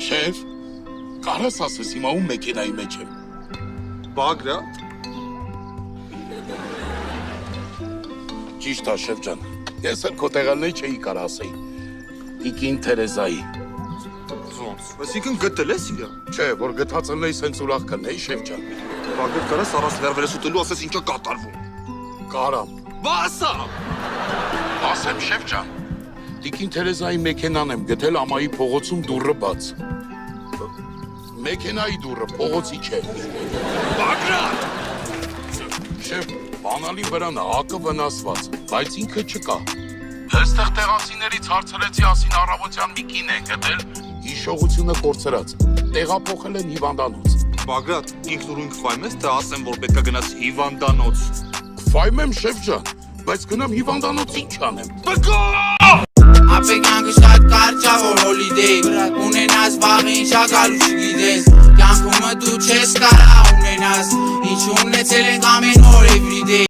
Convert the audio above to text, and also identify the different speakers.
Speaker 1: Շեֆ, կարաս ասես հիմա ում մեքենայի մեջ եմ։
Speaker 2: Բագրատ։
Speaker 1: Ճիշտ է, շեֆ ջան։ Ես էլ քո տեղանն չէի կարող ասեի։ Տիկին Թերեզայի։
Speaker 2: Ոնց։ Այսինքն գտել ես իրան։
Speaker 1: Չէ, որ գտած ըլնեի սենց ուրախ կնեի, շեֆ ջան։
Speaker 2: Բագրատ կարաս առանց վերվերես ուտելու ասես ինչա կատարվում։
Speaker 1: Կարամ։
Speaker 2: Բասա։
Speaker 1: Ասեմ, շեֆ ջան։ Տիկին Թերեզայի մեքենան եմ գտել ամայի փողոցում դուռը բաց։ Մեքենայի դուռը փողոցի չէ։
Speaker 2: Բագրատ։
Speaker 1: Շեֆ, բանալի վրան հակը վնասված, բայց ինքը չկա։ Այստեղ տեղացիներից հարցրեցի ասին առավոտյան մի կին են գտել, հիշողությունը կորցրած, տեղափոխել են հիվանդանոց։
Speaker 2: Բագրատ, ինքնուրույն կֆայմ ես, թե ասեմ, որ պետք է գնաս հիվանդանոց։
Speaker 1: Կֆայմ եմ, շեֆ ջան, բայց գնամ հիվանդանոց ինչ անեմ։
Speaker 2: Բգո!
Speaker 3: Ապեքանքը շատ կարճ ա որ հոլիդեյ ունենաս վաղ ինչա գալու չգիտես կյանքումը դու չես կարա ունենաս ինչ ունեցել ենք ամեն օր everyday